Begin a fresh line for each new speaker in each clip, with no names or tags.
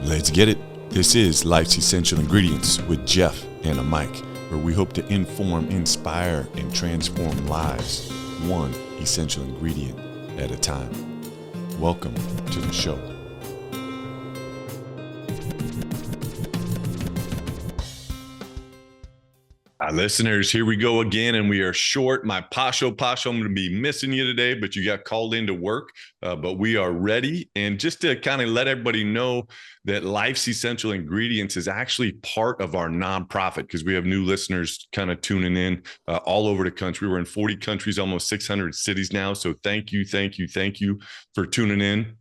Let's get it. This is Life's Essential Ingredients with Jeff and a Mike, where we hope to inform, inspire, and transform lives, one essential ingredient at a time. Welcome to the show. Listeners, here we go again, and we are short. My Pasho, I'm going to be missing you today, but you got called into work, but we are ready. And just to kind of let everybody know that Life's Essential Ingredients is actually part of our nonprofit, because we have new listeners kind of tuning in all over the country. We're in 40 countries, almost 600 cities now. So thank you for tuning in.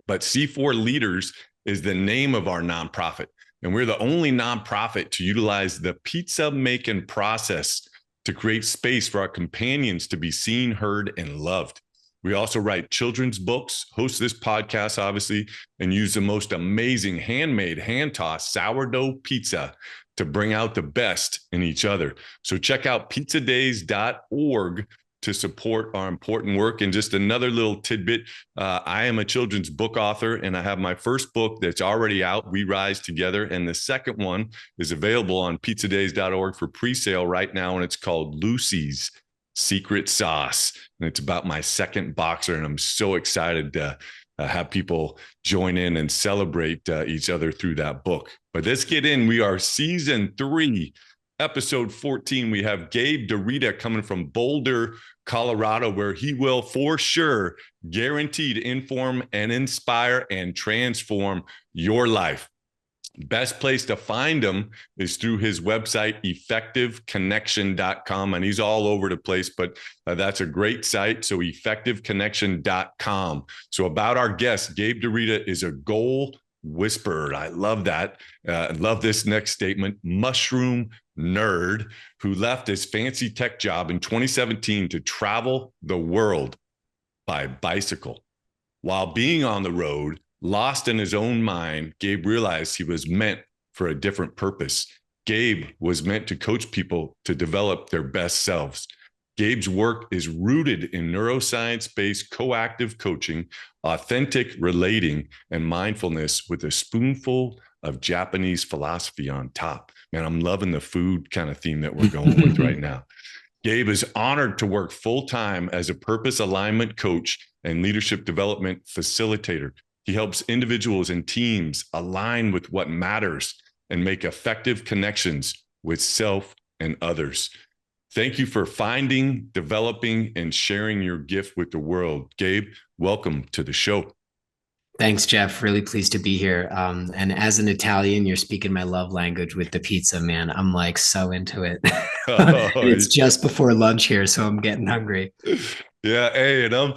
But C4 Leaders is the name of our nonprofit. And we're the only nonprofit to utilize the pizza making process to create space for our companions to be seen, heard, and loved. We also write children's books, host this podcast, obviously, and use the most amazing handmade, hand-tossed sourdough pizza to bring out the best in each other. So check out pizzadays.org to support our important work. And just another little tidbit, I am a children's book author, and I have my first book that's already out, We Rise Together. And the second one is available on pizzadays.org for pre-sale right now, and it's called Lucy's Secret Sauce. And it's about my second boxer, and I'm so excited to have people join in and celebrate each other through that book. But let's get in. We are season 3, episode 14. We have Gabe DeRita coming from Boulder, Colorado, where he will for sure guarantee to inform and inspire and transform your life. Best place to find him is through his website, effectiveconnection.com. And he's all over the place, but that's a great site. So effectiveconnection.com. So about our guest, Gabe DeRita is a goal whisperer. I love that. I love this next statement. Mushroom nerd who left his fancy tech job in 2017 to travel the world by bicycle. While being on the road, lost in his own mind, Gabe realized he was meant for a different purpose. Gabe was meant to coach people to develop their best selves. Gabe's work is rooted in neuroscience-based CoActive Coaching, authentic relating, and mindfulness with a spoonful of Japanese philosophy on top. Man, I'm loving the food kind of theme that we're going with right now. Gabe is honored to work full-time as a purpose alignment coach and leadership development facilitator. He helps individuals and teams align with what matters and make effective connections with self and others. Thank you for finding, developing, and sharing your gift with the world. Gabe, welcome to the show.
Thanks, Jeff. Really pleased to be here. And as an Italian, you're speaking my love language with the pizza, man. I'm like so into it. It's just before lunch here, so I'm getting hungry.
Yeah, hey, and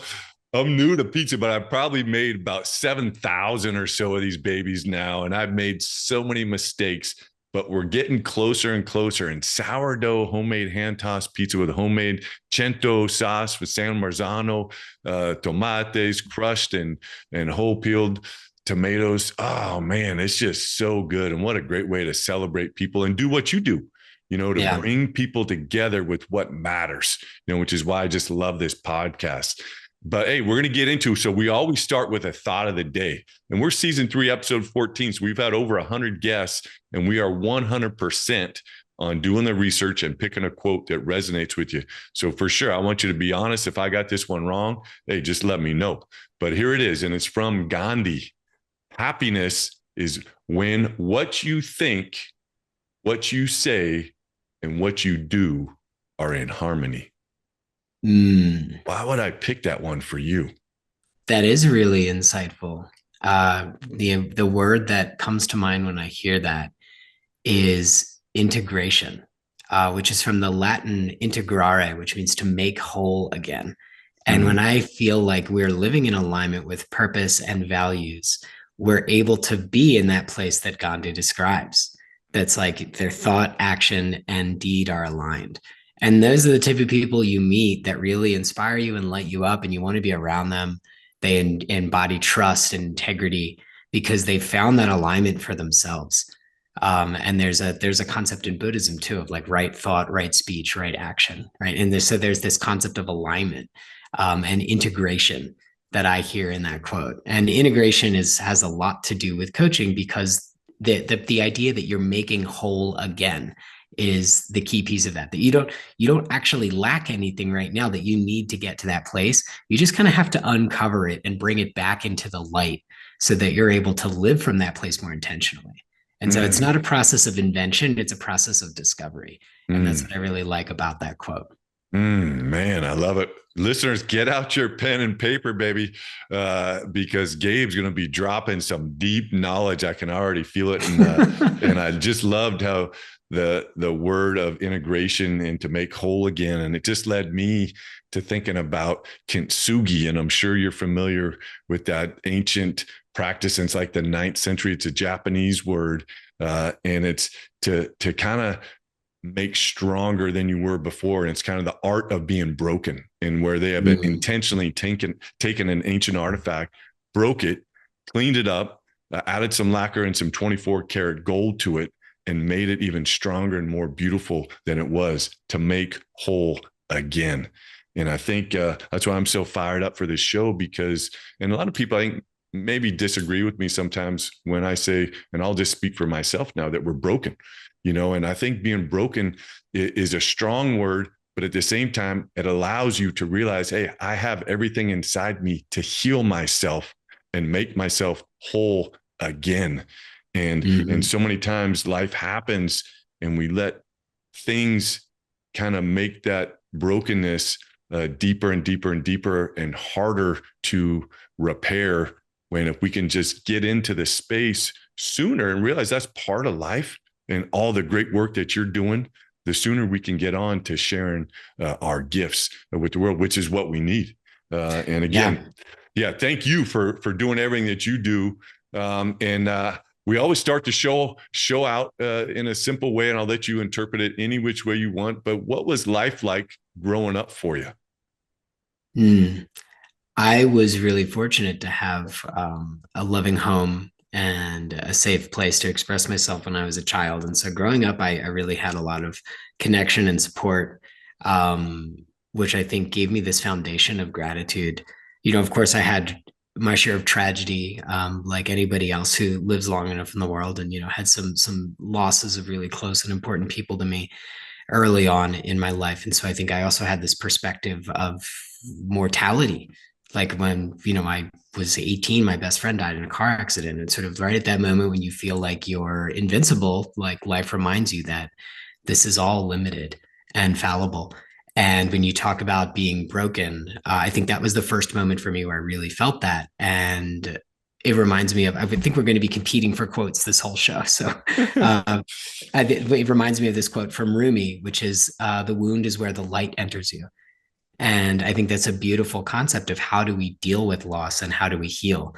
I'm new to pizza, but I've probably made about 7,000 or so of these babies now, and I've made so many mistakes. But we're getting closer and closer. And sourdough, homemade hand-tossed pizza with homemade cento sauce with San Marzano, tomates crushed and whole peeled tomatoes. Oh, man, it's just so good. And what a great way to celebrate people and do what you do, to bring people together with what matters, which is why I just love this podcast. But hey, we're going to get into, so we always start with a thought of the day, and we're season 3, episode 14. So we've had over 100 guests, and we are 100% on doing the research and picking a quote that resonates with you. So for sure, I want you to be honest. If I got this one wrong, hey, just let me know. But here it is. And it's from Gandhi. Happiness is when what you think, what you say, and what you do are in harmony. Why would I pick that one for you?
That is really insightful. The word that comes to mind when I hear that is integration, which is from the Latin integrare, which means to make whole again. And when I feel like we're living in alignment with purpose and values, we're able to be in that place that Gandhi describes. That's like their thought, action, and deed are aligned. And those are the type of people you meet that really inspire you and light you up, and you want to be around them. They embody trust and integrity because they've found that alignment for themselves. And there's a concept in Buddhism too of like right thought, right speech, right action, right? And there's this concept of alignment and integration that I hear in that quote. And integration has a lot to do with coaching, because the idea that you're making whole again is the key piece of that. That you don't actually lack anything right now that you need to get to that place. You just kind of have to uncover it and bring it back into the light so that you're able to live from that place more intentionally. And so it's
Mm,
not a process of invention, it's a process of discovery. And that's
mm.
what I really like about that quote.
Man, I love it. Listeners, get out your pen and paper, baby, because Gabe's going to be dropping some deep knowledge. I can already feel it, and I just loved how the word of integration and to make whole again, and it just led me to thinking about kintsugi, and I'm sure you're familiar with that ancient practice. It's like the 9th century. It's a Japanese word, and it's to kind of make stronger than you were before. And it's kind of the art of being broken, and where they have
Mm.
intentionally taken an ancient artifact, broke it, cleaned it up, added some lacquer and some 24 karat gold to it, and made it even stronger and more beautiful than it was, to make whole again. And I think that's why I'm so fired up for this show, because, and a lot of people, I think, maybe disagree with me sometimes when I say, and I'll just speak for myself now, that we're broken, and I think being broken is a strong word, but at the same time, it allows you to realize, hey, I have everything inside me to heal myself and make myself whole again. And
Mm.
so many times life happens and we let things kind of make that brokenness deeper and deeper and deeper and harder to repair, when if we can just get into the space sooner and realize that's part of life, and all the great work that you're doing, the sooner we can get on to sharing our gifts with the world, which is what we need. And
Yeah.
again, yeah, thank you for doing everything that you do. And we always start the show out in a simple way, and I'll let you interpret it any which way you want. But what was life like growing up for you?
Mm. I was really fortunate to have a loving home and a safe place to express myself when I was a child. And so growing up, I really had a lot of connection and support, which I think gave me this foundation of gratitude. Of course, I had my share of tragedy, like anybody else who lives long enough in the world, and had some losses of really close and important people to me early on in my life. And so I think I also had this perspective of mortality. Like when, I was 18, my best friend died in a car accident. And sort of right at that moment when you feel like you're invincible, like life reminds you that this is all limited and fallible. And when you talk about being broken, I think that was the first moment for me where I really felt that. And it reminds me of, I would think we're going to be competing for quotes this whole show. So it reminds me of this quote from Rumi, which is the wound is where the light enters you. And I think that's a beautiful concept of how do we deal with loss and how do we heal?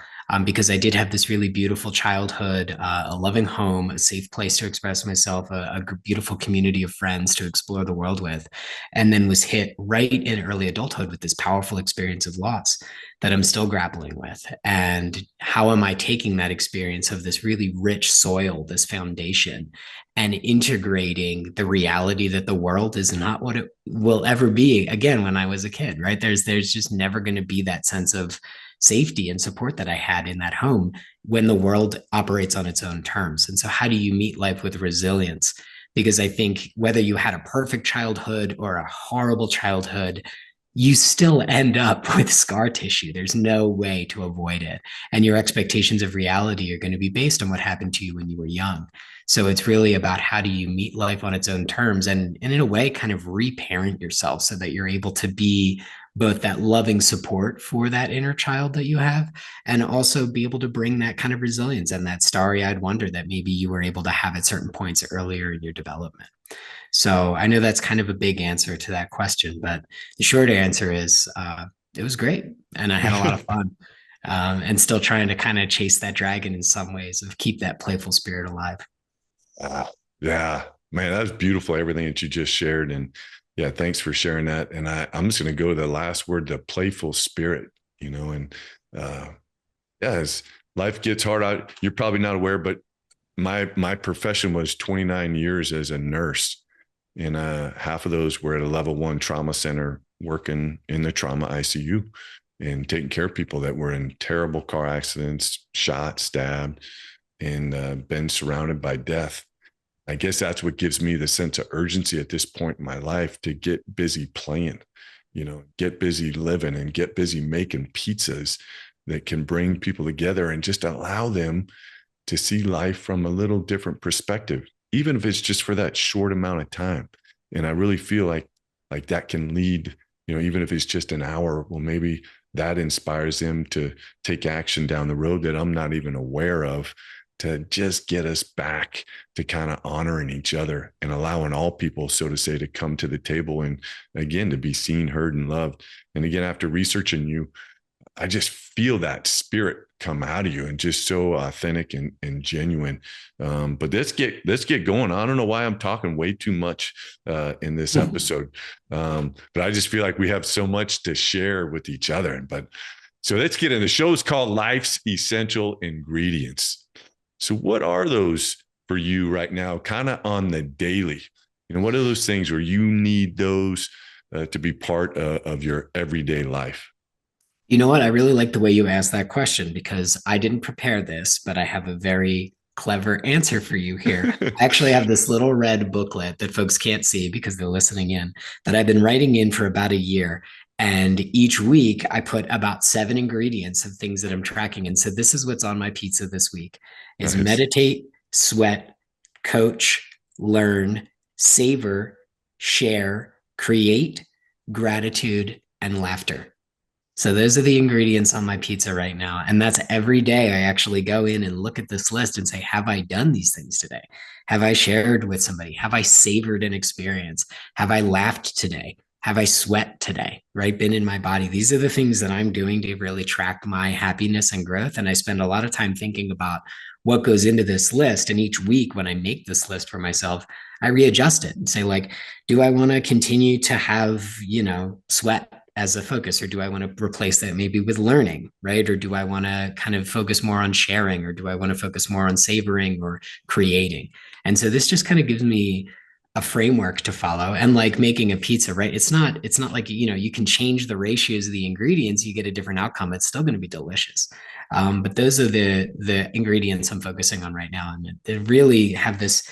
Because I did have this really beautiful childhood, a loving home, a safe place to express myself, a beautiful community of friends to explore the world with, and then was hit right in early adulthood with this powerful experience of loss that I'm still grappling with. And how am I taking that experience of this really rich soil, this foundation, and integrating the reality that the world is not what it will ever be again when I was a kid, right? There's just never going to be that sense of safety and support that I had in that home when the world operates on its own terms. And so how do you meet life with resilience? Because I think whether you had a perfect childhood or a horrible childhood, you still end up with scar tissue. There's no way to avoid it. And your expectations of reality are going to be based on what happened to you when you were young. So it's really about how do you meet life on its own terms, and in a way kind of reparent yourself so that you're able to be both that loving support for that inner child that you have, and also be able to bring that kind of resilience and that starry-eyed wonder that maybe you were able to have at certain points earlier in your development. So I know that's kind of a big answer to that question, but the short answer is it was great and I had a lot of fun. And still trying to kind of chase that dragon in some ways of keep that playful spirit alive.
Yeah, man, that's beautiful. Everything that you just shared. And yeah, thanks for sharing that. And I'm just going to go to the last word, the playful spirit, and yeah, as life gets hard out, you're probably not aware, but my profession was 29 years as a nurse. And half of those were at a level 1 trauma center working in the trauma ICU. and taking care of people that were in terrible car accidents, shot, stabbed, and been surrounded by death. I guess that's what gives me the sense of urgency at this point in my life to get busy playing, get busy living and get busy making pizzas that can bring people together and just allow them to see life from a little different perspective, even if it's just for that short amount of time. And I really feel like that can lead, even if it's just an hour, well, maybe that inspires them to take action down the road that I'm not even aware of, to just get us back to kind of honoring each other and allowing all people, so to say, to come to the table and again, to be seen, heard, and loved. And again, after researching you, I just feel that spirit come out of you and just so authentic and genuine. But let's get going. I don't know why I'm talking way too much in this episode. But I just feel like we have so much to share with each other. But so let's get in. The show's called Life's Essential Ingredients. So what are those for you right now, kind of on the daily? What are those things where you need those to be part of your everyday life?
You know what? I really like the way you asked that question because I didn't prepare this, but I have a very clever answer for you here. I actually have this little red booklet that folks can't see because they're listening in that I've been writing in for about a year. And each week I put about 7 ingredients of things that I'm tracking. And so this is what's on my pizza this week is
Nice.
meditate, sweat, coach, learn, savor, share, create, gratitude, and laughter. So those are the ingredients on my pizza right now. And that's every day I actually go in and look at this list and say, have I done these things today? Have I shared with somebody? Have I savored an experience? Have I laughed today? Have I sweat today? Right? Been in my body. These are the things that I'm doing to really track my happiness and growth. And I spend a lot of time thinking about what goes into this list. And each week when I make this list for myself, I readjust it and say, like, do I want to continue to have, sweat as a focus, or do I want to replace that maybe with learning, right? Or do I want to kind of focus more on sharing, or do I want to focus more on savoring or creating? And so this just kind of gives me a framework to follow. And like making a pizza, right? It's not like, you can change the ratios of the ingredients, you get a different outcome. It's still going to be delicious. But those are the ingredients I'm focusing on right now. And they really have this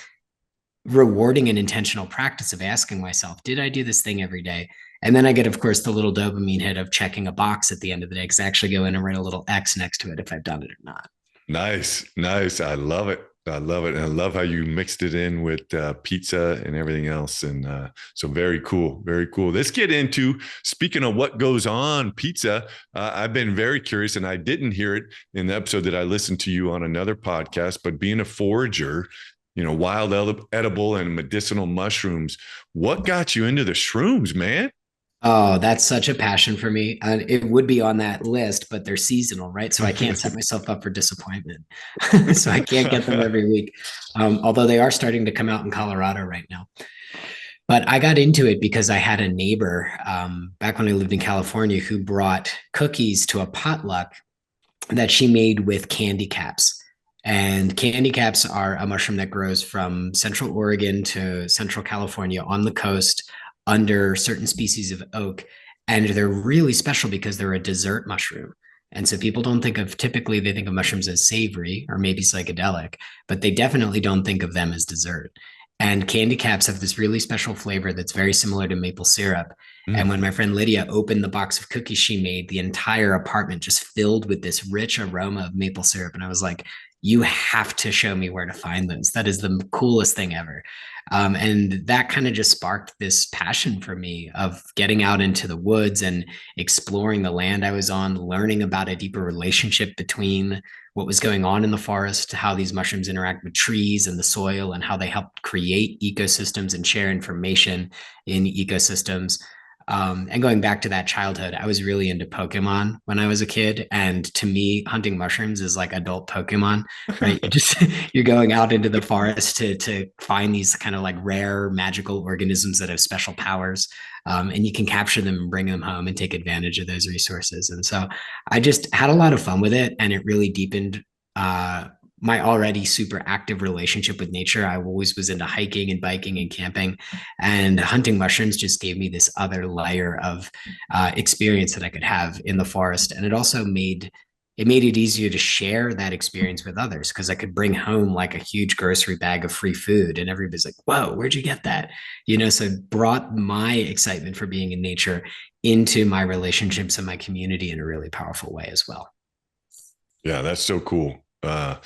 rewarding and intentional practice of asking myself, did I do this thing every day? And then I get, of course, the little dopamine hit of checking a box at the end of the day because I actually go in and write a little X next to it if I've done it or not.
Nice, nice. I love it. I love it. And I love how you mixed it in with pizza and everything else. And so very cool. Very cool. Let's get into, speaking of what goes on pizza. I've been very curious, and I didn't hear it in the episode that I listened to you on another podcast, but being a forager, wild edible and medicinal mushrooms, what got you into the shrooms, man?
Oh, that's such a passion for me. It would be on that list, but they're seasonal, right? So I can't set myself up for disappointment. So I can't get them every week. Although they are starting to come out in Colorado right now. But I got into it because I had a neighbor back when I lived in California who brought cookies to a potluck that she made with candy caps. And candy caps are a mushroom that grows from Central Oregon to Central California on the coast under certain species of oak. And they're really special because they're a dessert mushroom. And so people don't think of, typically they think of mushrooms as savory or maybe psychedelic, but they definitely don't think of them as dessert. And candy caps have this really special flavor that's very similar to maple syrup. And
Mm.
when my friend Lydia opened the box of cookies she made, the entire apartment just filled with this rich aroma of maple syrup. And I was like, you have to show me where to find those. That is the coolest thing ever. And that kind of just sparked this passion for me of getting out into the woods and exploring the land I was on, learning about a deeper relationship between what was going on in the forest, how these mushrooms interact with trees and the soil, and how they help create ecosystems and share information in ecosystems. And going back to that childhood, I was really into Pokemon when I was a kid. And to me, hunting mushrooms is like adult Pokemon, right? You're going out into the forest to find these kind of like rare magical organisms that have special powers. And you can capture them and bring them home and take advantage of those resources. And so I just had a lot of fun with it, and it really deepened my already super active relationship with nature. I always was into hiking and biking and camping, and hunting mushrooms just gave me this other layer of experience that I could have in the forest. And it made it easier to share that experience with others because I could bring home like a huge grocery bag of free food, and everybody's like, "Whoa, where'd you get that?" So it brought my excitement for being in nature into my relationships and my community in a really powerful way as well.
Yeah, that's so cool. Yeah,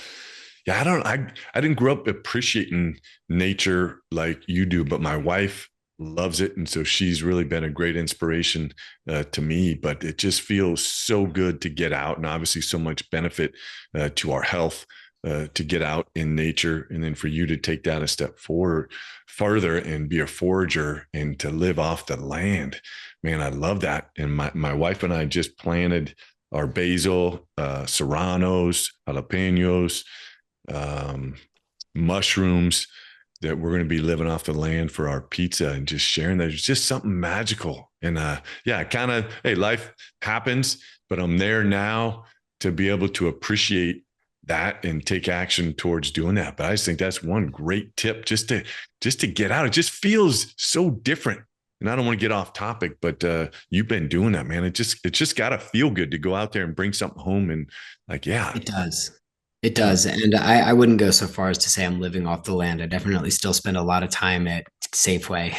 I didn't grow up appreciating nature like you do, but my wife loves it. And so she's really been a great inspiration to me, but it just feels so good to get out, and obviously so much benefit to our health to get out in nature. And then for you to take that a step forward further and be a forager and to live off the land, man, I love that. And my wife and I just planted our basil, serranos, jalapenos, um, mushrooms that we're going to be living off the land for our pizza and just sharing that. It's just something magical. And yeah, kind of, hey, life happens, but I'm there now to be able to appreciate that and take action towards doing that. But I just think that's one great tip, just to get out. It just feels so different. And I don't want to get off topic, but you've been doing that, man. It just got to feel good to go out there and bring something home. And like, yeah,
It does. It
yeah,
does. And I wouldn't go so far as to say I'm living off the land. I definitely still spend a lot of time at Safeway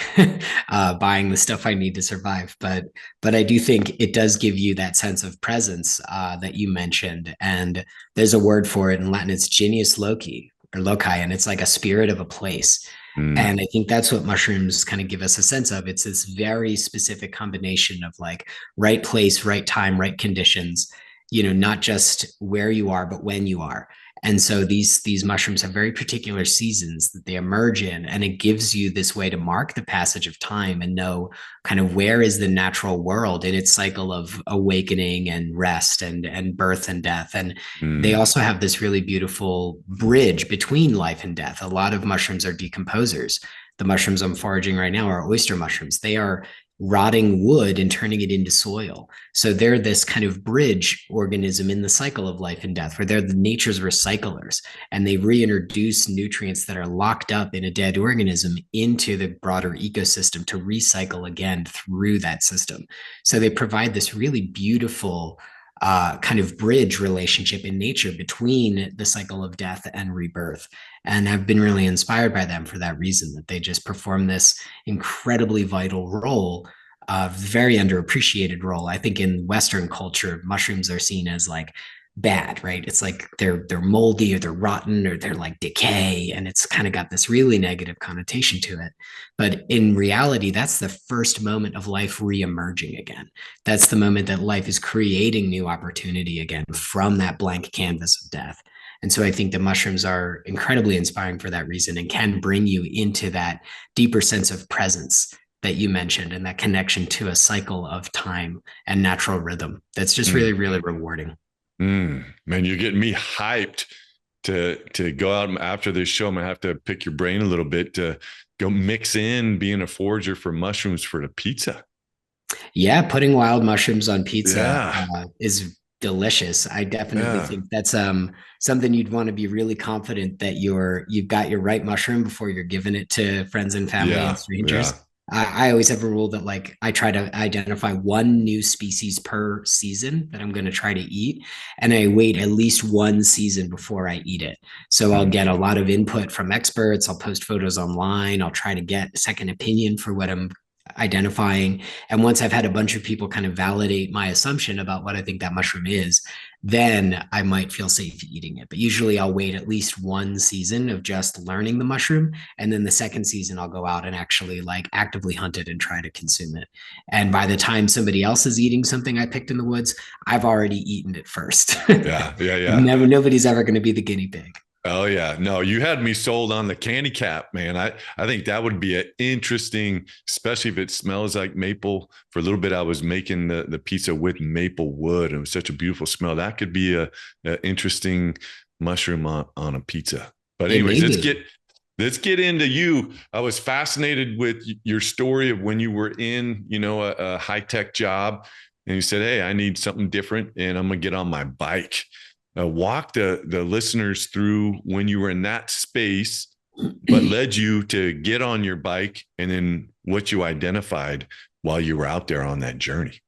buying the stuff I need to survive. But I do think it does give you that sense of presence that you mentioned. And there's a word for it in Latin. It's genius loci or loci, and it's like a spirit of a place.
mm,
And I think that's what mushrooms kind of give us a sense of. It's this very specific combination of like right place, right time, right conditions, not just where you are, but when you are. And so these mushrooms have very particular seasons that they emerge in, and it gives you this way to mark the passage of time and know kind of where is the natural world in its cycle of awakening and rest and birth and death. And they
mm,
also have this really beautiful bridge between life and death. A lot of mushrooms are decomposers. The mushrooms I'm foraging right now are oyster mushrooms. They are rotting wood and turning it into soil. So they're this kind of bridge organism in the cycle of life and death, where they're the nature's recyclers, and they reintroduce nutrients that are locked up in a dead organism into the broader ecosystem to recycle again through that system. So they provide this really beautiful kind of bridge relationship in nature between the cycle of death and rebirth. And I've been really inspired by them for that reason, that they just perform this incredibly vital role, very underappreciated role. I think in Western culture, mushrooms are seen as like bad, right? It's like they're moldy or they're rotten or they're like decay, and it's kind of got this really negative connotation to it. But in reality, that's the first moment of life re-emerging again. That's the moment that life is creating new opportunity again from that blank canvas of death. And so I think the mushrooms are incredibly inspiring for that reason and can bring you into that deeper sense of presence that you mentioned and that connection to a cycle of time and natural rhythm. That's just
mm,
really, really rewarding.
Man, you're getting me hyped to go out after this show. I'm gonna have to pick your brain a little bit to go mix in being a forager for mushrooms for the pizza.
Yeah, putting wild mushrooms on pizza
Yeah,
is delicious. I definitely
yeah,
think that's something you'd want to be really confident that you've got your right mushroom before you're giving it to friends and family and
yeah, yeah.
strangers. I always have a rule that like I try to identify one new species per season that I'm going to try to eat, and I wait at least one season before I eat it. So I'll
Mm,
get a lot of input from experts. I'll post photos online. I'll try to get a second opinion for what I'm identifying. And once I've had a bunch of people kind of validate my assumption about what I think that mushroom is, then I might feel safe eating it. But usually I'll wait at least one season of just learning the mushroom. And then the second season, I'll go out and actually like actively hunt it and try to consume it. And by the time somebody else is eating something I picked in the woods, I've already eaten it first.
yeah, yeah, yeah.
Nobody's ever going to be the guinea pig.
Oh yeah. No, you had me sold on the candy cap, man. I think that would be an interesting, especially if it smells like maple. For a little bit, I was making the pizza with maple wood. It was such a beautiful smell. That could be a interesting mushroom on a pizza. But
It
anyways,
may be.
let's get into you. I was fascinated with your story of when you were in, a high tech job, and you said, "Hey, I need something different, and I'm gonna get on my bike." Walk the listeners through when you were in that space, what led you to get on your bike, and then what you identified while you were out there on that journey.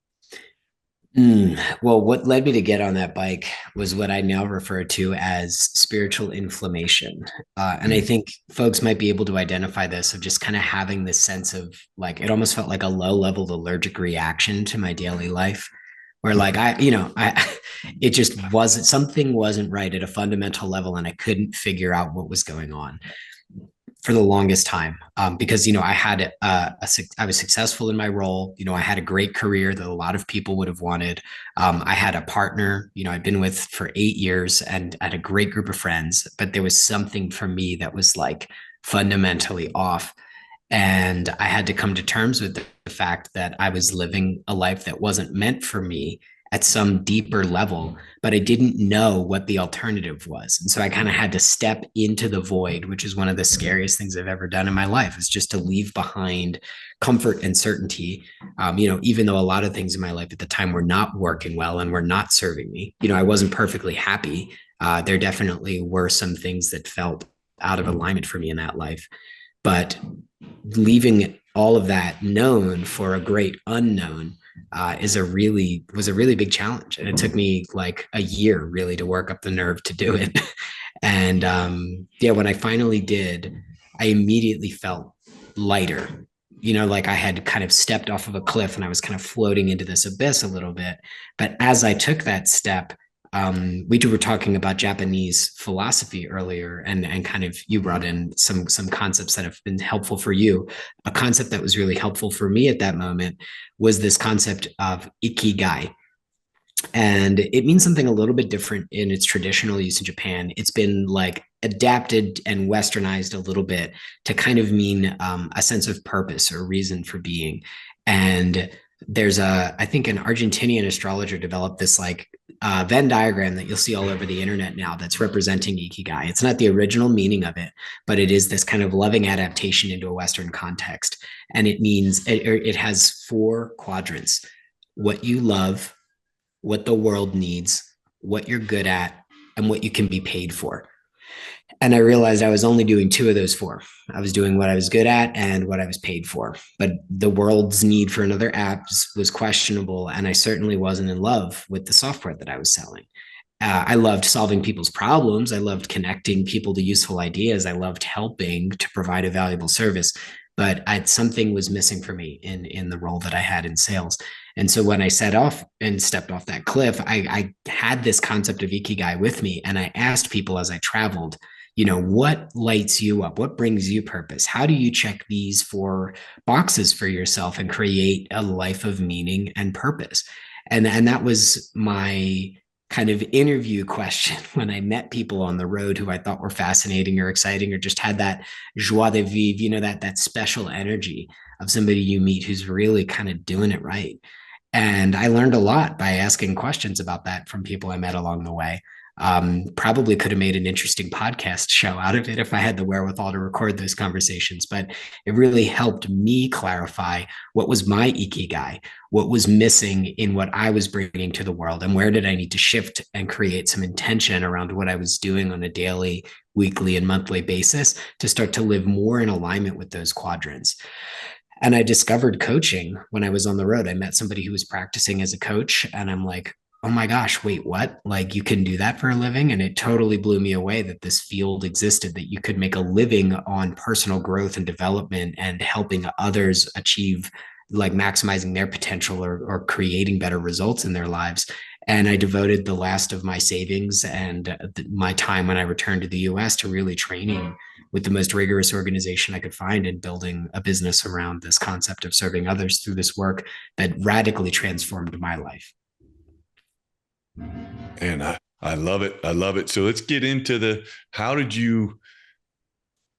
Well, what led me to get on that bike was what I now refer to as spiritual inflammation. And I
Mm.
think folks might be able to identify this of just kind of having this sense of like, it almost felt like a low level allergic reaction to my daily life, where like it just wasn't, something wasn't right at a fundamental level and I couldn't figure out what was going on for the longest time, because I was successful in my role. I had a great career that a lot of people would have wanted. I had a partner, I'd been with for 8 years, and I had a great group of friends, but there was something for me that was like fundamentally off. And I had to come to terms with the fact that I was living a life that wasn't meant for me at some deeper level, but I didn't know what the alternative was. And so I kind of had to step into the void, which is one of the scariest things I've ever done in my life, is just to leave behind comfort and certainty. Even though a lot of things in my life at the time were not working well and were not serving me, I wasn't perfectly happy. There definitely were some things that felt out of alignment for me in that life. But leaving all of that known for a great unknown was a really big challenge, and it took me like a year really to work up the nerve to do it. And yeah, when I finally did, I immediately felt lighter. Like I had kind of stepped off of a cliff and I was kind of floating into this abyss a little bit. But as I took that step, we were talking about Japanese philosophy earlier, and kind of you brought in some concepts that have been helpful for you. A concept that was really helpful for me at that moment was this concept of ikigai. And it means something a little bit different in its traditional use in Japan. It's been like adapted and westernized a little bit to kind of mean a sense of purpose or reason for being. And I think an Argentinian astrologer developed this like Venn diagram that you'll see all over the internet now that's representing ikigai. It's not the original meaning of it, but it is this kind of loving adaptation into a Western context. And it has 4 quadrants: what you love, what the world needs, what you're good at, and what you can be paid for. And I realized I was only doing 2 of those 4. I was doing what I was good at and what I was paid for. But the world's need for another app was questionable. And I certainly wasn't in love with the software that I was selling. I loved solving people's problems. I loved connecting people to useful ideas. I loved helping to provide a valuable service. But something was missing for me in the role that I had in sales. And so when I set off and stepped off that cliff, I had this concept of ikigai with me. And I asked people as I traveled, what lights you up? What brings you purpose? How do you check these 4 boxes for yourself and create a life of meaning and purpose? And that was my kind of interview question when I met people on the road who I thought were fascinating or exciting, or just had that joie de vivre, that special energy of somebody you meet who's really kind of doing it right. And I learned a lot by asking questions about that from people I met along the way. Probably could have made an interesting podcast show out of it if I had the wherewithal to record those conversations, but it really helped me clarify what was my ikigai, what was missing in what I was bringing to the world, and where did I need to shift and create some intention around what I was doing on a daily, weekly, and monthly basis to start to live more in alignment with those quadrants. And I discovered coaching when I was on the road. I met somebody who was practicing as a coach, and I'm like, oh my gosh, wait, what? Like, you can do that for a living? And it totally blew me away that this field existed, that you could make a living on personal growth and development and helping others achieve, like, maximizing their potential or creating better results in their lives. And I devoted the last of my savings and my time when I returned to the US to really training with the most rigorous organization I could find and building a business around this concept of serving others through this work that radically transformed my life.
And I love it. I love it. So let's get into how did you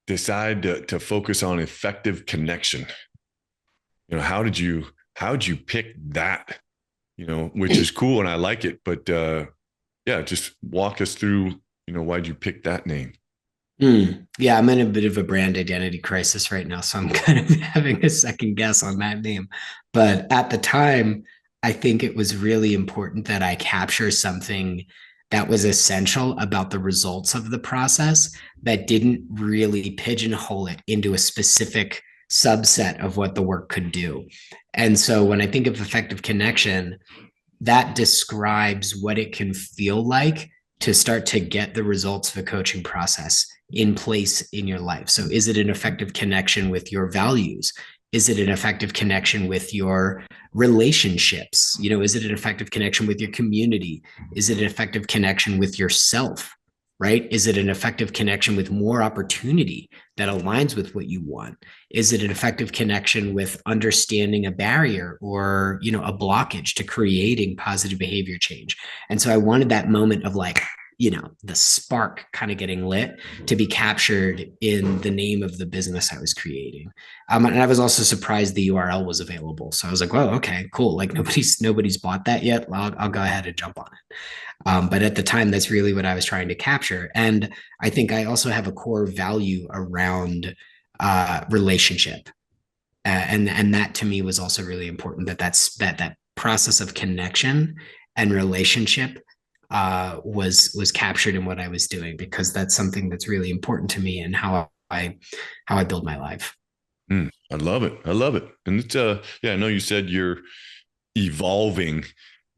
decide to focus on effective connection? How'd you pick that, which is cool and I like it, but yeah, just walk us through, why'd you pick that name?
Yeah, I'm in a bit of a brand identity crisis right now, so I'm kind of having a second guess on that name. But at the time, I think it was really important that I capture something that was essential about the results of the process that didn't really pigeonhole it into a specific subset of what the work could do. And so when I think of effective connection, that describes what it can feel like to start to get the results of a coaching process in place in your life. So is it an effective connection with your values? Is it an effective connection with your relationships? Is it an effective connection with your community? Is it an effective connection with yourself? Right? Is it an effective connection with more opportunity that aligns with what you want? Is it an effective connection with understanding a barrier or, a blockage to creating positive behavior change? And so I wanted that moment of like, the spark kind of getting lit to be captured in the name of the business I was creating. And I was also surprised the URL was available. So I was like, "Whoa, okay, cool. Like nobody's bought that yet. I'll go ahead and jump on it." But at the time, that's really what I was trying to capture. And I think I also have a core value around relationship, and that to me was also really important. That process of connection and relationship was captured in what I was doing, because that's something that's really important to me and how I build my life.
I love it. I love it. And it's yeah, I know you said you're evolving,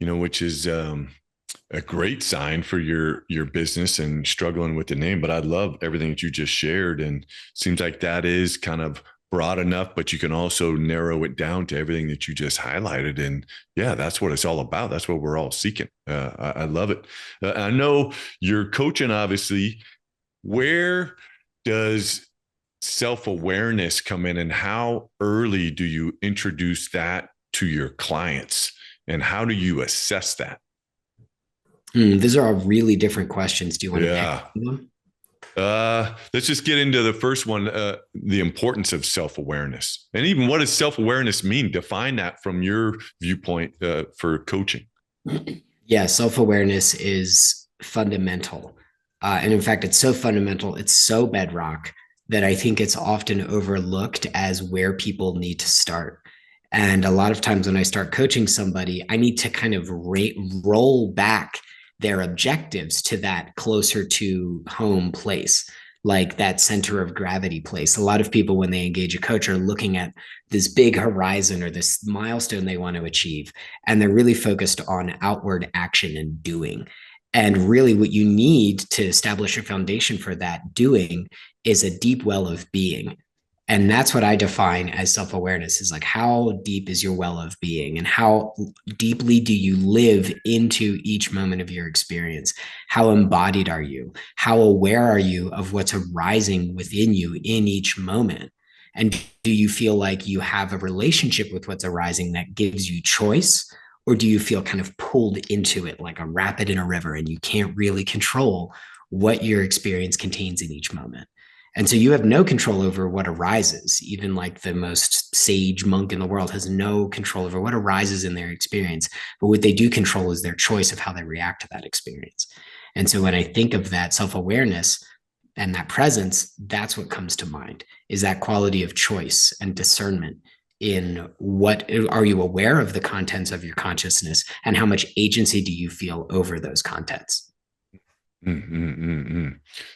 which is a great sign for your business and struggling with the name. But I love everything that you just shared, and seems like that is kind of broad enough, but you can also narrow it down to everything that you just highlighted. And yeah, that's what it's all about. That's what we're all seeking. I love it. I know you're coaching, obviously. Where does self-awareness come in, and how early do you introduce that to your clients, and how do you assess that?
These are all really different questions. Do you want to pick
Yeah.
them?
Let's just get into the first one, the importance of self-awareness. And even what does self-awareness mean? Define that from your viewpoint for coaching.
Yeah, self-awareness is fundamental. And in fact, it's so fundamental, it's so bedrock that I think it's often overlooked as where people need to start. And a lot of times when I start coaching somebody, I need to kind of roll back their objectives to that closer to home place, like that center of gravity place. A lot of people, when they engage a coach, are looking at this big horizon or this milestone they want to achieve, and they're really focused on outward action and doing. And really, what you need to establish a foundation for that doing is a deep well of being. And that's what I define as self-awareness, is like, how deep is your well of being, and how deeply do you live into each moment of your experience? How embodied are you? How aware are you of what's arising within you in each moment? And do you feel like you have a relationship with what's arising that gives you choice? Or do you feel kind of pulled into it like a rapid in a river, and you can't really control what your experience contains in each moment? And so you have no control over what arises. Even like the most sage monk in the world has no control over what arises in their experience. But what they do control is their choice of how they react to that experience. And so when I think of that self-awareness and that presence, that's what comes to mind, is that quality of choice and discernment in what are you aware of the contents of your consciousness, and how much agency do you feel over those contents?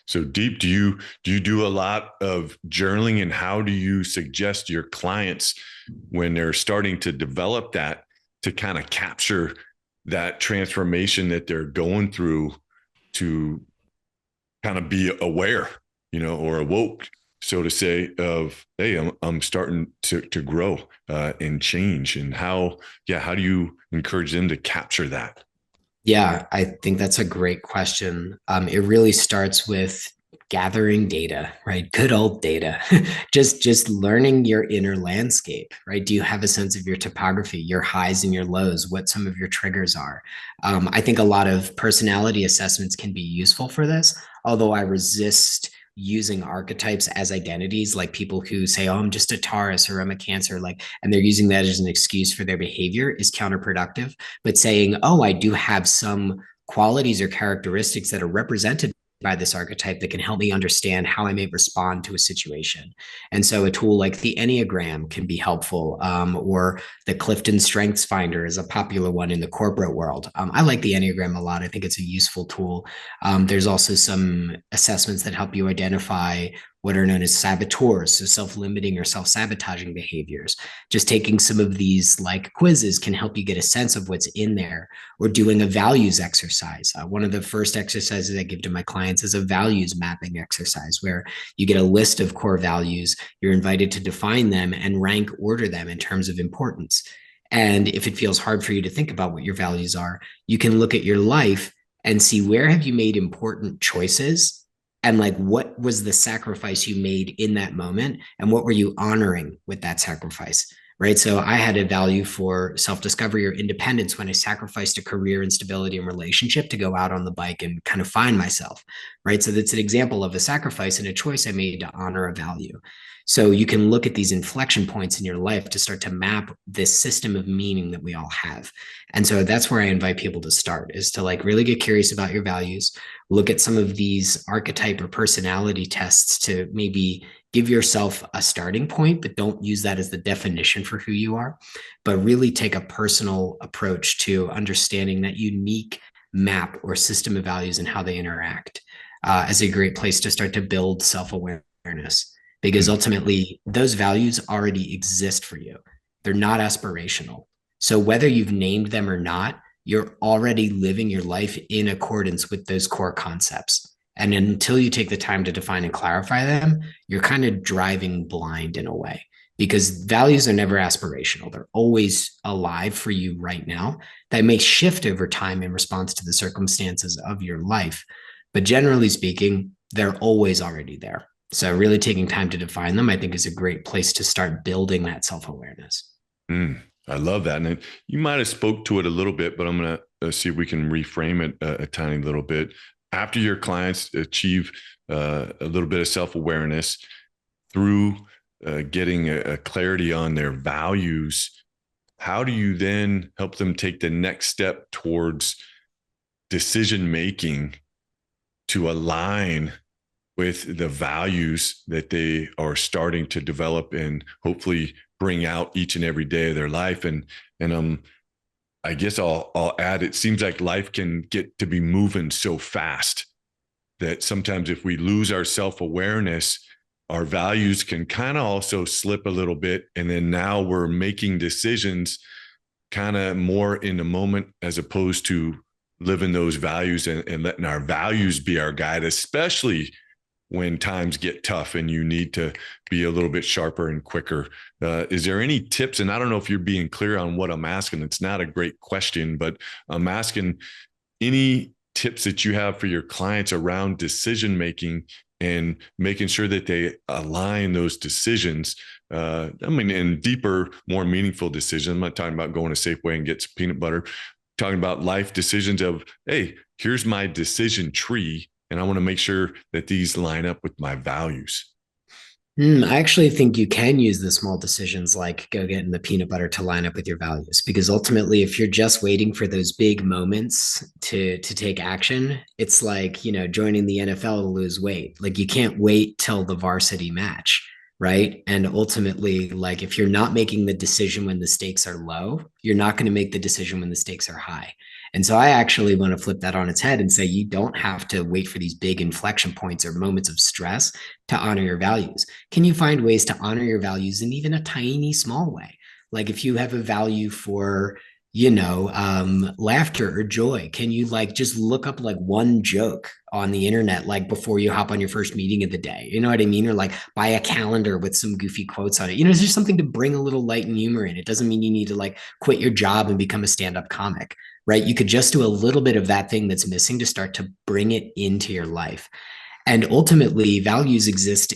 So deep. Do you do a lot of journaling, and how do you suggest your clients, when they're starting to develop that, to kind of capture that transformation that they're going through, to kind of be aware, or awoke, so to say, of, hey, I'm starting to grow and change, and how do you encourage them to capture that?
Yeah, I think that's a great question. It really starts with gathering data, right? Good old data. Just learning your inner landscape, right? Do you have a sense of your topography, your highs and your lows, what some of your triggers are? I think a lot of personality assessments can be useful for this, although I resist using archetypes as identities, like people who say, "Oh, I'm just a Taurus," or "I'm a Cancer," like, and they're using that as an excuse for their behavior, is counterproductive. But saying, "Oh, I do have some qualities or characteristics that are represented by this archetype that can help me understand how I may respond to a situation. And so a tool like the Enneagram can be helpful, or the Clifton Strengths Finder is a popular one in the corporate world. I like the Enneagram a lot. I think it's a useful tool. There's also some assessments that help you identify what are known as saboteurs, so self-limiting or self-sabotaging behaviors. Just taking some of these like quizzes can help you get a sense of what's in there, or doing a values exercise. One of the first exercises I give to my clients is a values mapping exercise where you get a list of core values, you're invited to define them and rank order them in terms of importance. And if it feels hard for you to think about what your values are, you can look at your life and see where have you made important choices, and like what was the sacrifice you made in that moment, and what were you honoring with that sacrifice, right? So I had a value for self-discovery or independence when I sacrificed a career and stability and relationship to go out on the bike and kind of find myself, right? So that's an example of a sacrifice and a choice I made to honor a value. So you can look at these inflection points in your life to start to map this system of meaning that we all have. And so that's where I invite people to start, is to like really get curious about your values, look at some of these archetype or personality tests to maybe give yourself a starting point, but don't use that as the definition for who you are, but really take a personal approach to understanding that unique map or system of values and how they interact, as a great place to start to build self-awareness, because ultimately those values already exist for you. They're not aspirational. So whether you've named them or not, you're already living your life in accordance with those core concepts. And until you take the time to define and clarify them, you're kind of driving blind in a way, because values are never aspirational. They're always alive for you right now. That may shift over time in response to the circumstances of your life. But generally speaking, they're always already there. So really taking time to define them, I think, is a great place to start building that self-awareness.
I love that. And you might have spoke to it a little bit, but I'm going to see if we can reframe it a tiny little bit. After your clients achieve a little bit of self-awareness through getting a clarity on their values, how do you then help them take the next step towards decision-making to align with the values that they are starting to develop and hopefully bring out each and every day of their life? And I guess I'll add, it seems like life can get to be moving so fast that sometimes if we lose our self-awareness, our values can kind of also slip a little bit. And then now we're making decisions kind of more in the moment, as opposed to living those values and letting our values be our guide, especially when times get tough and you need to be a little bit sharper and quicker. Is there any tips? And I don't know if you're being clear on what I'm asking. It's not a great question, but I'm asking any tips that you have for your clients around decision-making and making sure that they align those decisions. In deeper, more meaningful decisions. I'm not talking about going to Safeway and get some peanut butter. I'm talking about life decisions of, hey, here's my decision tree, and I want to make sure that these line up with my values.
I actually think you can use the small decisions like go getting the peanut butter to line up with your values, because ultimately, if you're just waiting for those big moments to take action, it's like, joining the NFL to lose weight. Like you can't wait till the varsity match, right? And ultimately, like if you're not making the decision when the stakes are low, you're not going to make the decision when the stakes are high. And so I actually want to flip that on its head and say you don't have to wait for these big inflection points or moments of stress to honor your values. Can you find ways to honor your values in even a tiny, small way? Like if you have a value for, laughter or joy, can you like just look up like one joke on the internet, like before you hop on your first meeting of the day? You know what I mean? Or like buy a calendar with some goofy quotes on it. It's just something to bring a little light and humor in. It doesn't mean you need to like quit your job and become a stand-up comic, right? You could just do a little bit of that thing that's missing to start to bring it into your life. And ultimately, values exist.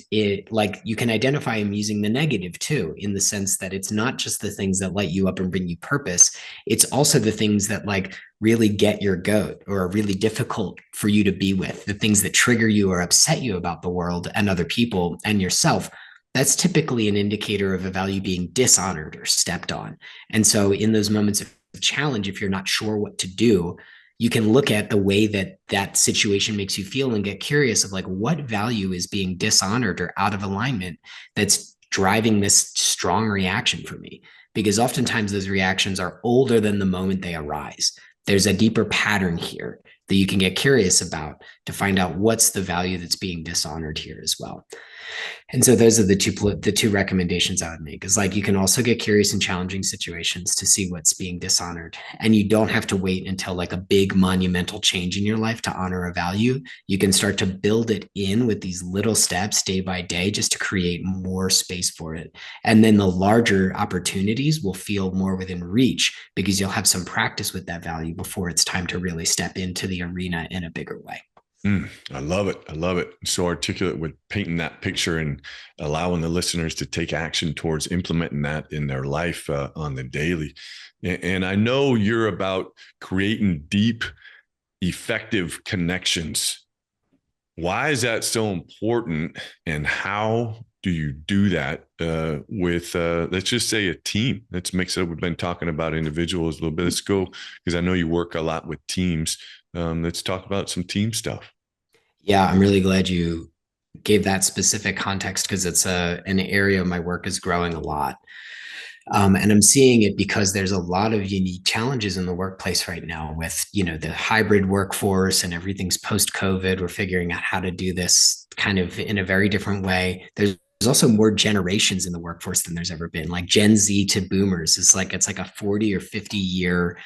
Like you can identify them using the negative too, in the sense that it's not just the things that light you up and bring you purpose. It's also the things that like really get your goat or are really difficult for you to be with, the things that trigger you or upset you about the world and other people and yourself. That's typically an indicator of a value being dishonored or stepped on. And so in those moments of challenge, if you're not sure what to do, you can look at the way that that situation makes you feel and get curious of like what value is being dishonored or out of alignment that's driving this strong reaction for me. Because oftentimes those reactions are older than the moment they arise. There's a deeper pattern here that you can get curious about to find out what's the value that's being dishonored here as well. And so those are the two recommendations I would make is like you can also get curious in challenging situations to see what's being dishonored. And you don't have to wait until like a big monumental change in your life to honor a value. You can start to build it in with these little steps day by day just to create more space for it. And then the larger opportunities will feel more within reach because you'll have some practice with that value before it's time to really step into the arena in a bigger way.
I love it. I love it. So articulate with painting that picture and allowing the listeners to take action towards implementing that in their life on the daily. And I know you're about creating deep, effective connections. Why is that so important? And how do you do that with, let's just say, a team? Let's mix it up. We've been talking about individuals a little bit. Let's go, because I know you work a lot with teams. Let's talk about some team stuff.
Yeah, I'm really glad you gave that specific context because it's an area of my work is growing a lot. And I'm seeing it because there's a lot of unique challenges in the workplace right now with, the hybrid workforce and everything's post-COVID. We're figuring out how to do this kind of in a very different way. There's also more generations in the workforce than there's ever been. Like Gen Z to boomers, it's like a 40 or 50 year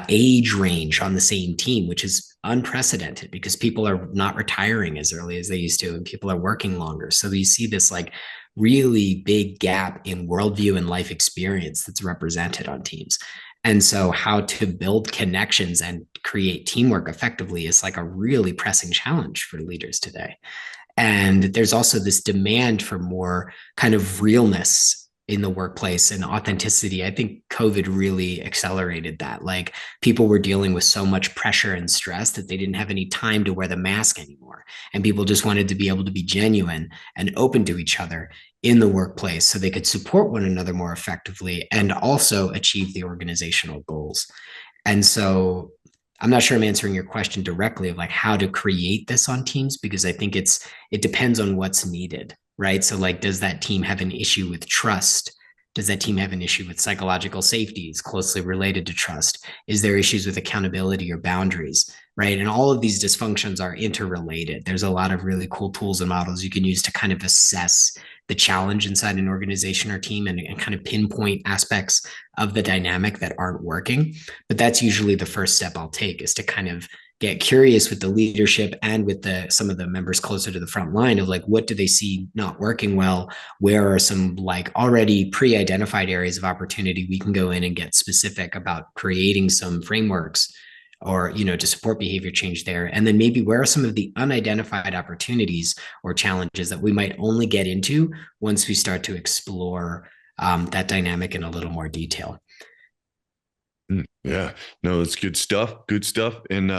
age range on the same team, which is unprecedented because people are not retiring as early as they used to, and people are working longer. So you see this like really big gap in worldview and life experience that's represented on teams. And so how to build connections and create teamwork effectively is like a really pressing challenge for leaders today. And there's also this demand for more kind of realness in the workplace and authenticity. I think COVID really accelerated that. Like people were dealing with so much pressure and stress that they didn't have any time to wear the mask anymore. And people just wanted to be able to be genuine and open to each other in the workplace so they could support one another more effectively and also achieve the organizational goals. And so I'm not sure I'm answering your question directly of like how to create this on teams because I think it depends on what's needed, right? So like, does that team have an issue with trust? Does that team have an issue with psychological safety? It's closely related to trust. Is there issues with accountability or boundaries, right? And all of these dysfunctions are interrelated. There's a lot of really cool tools and models you can use to kind of assess the challenge inside an organization or team and kind of pinpoint aspects of the dynamic that aren't working. But that's usually the first step I'll take is to kind of get curious with the leadership and with some of the members closer to the front line of like, what do they see not working well? Where are some like already pre-identified areas of opportunity we can go in and get specific about creating some frameworks or, to support behavior change there. And then maybe where are some of the unidentified opportunities or challenges that we might only get into once we start to explore that dynamic in a little more detail.
Yeah, no, it's good stuff. Good stuff. And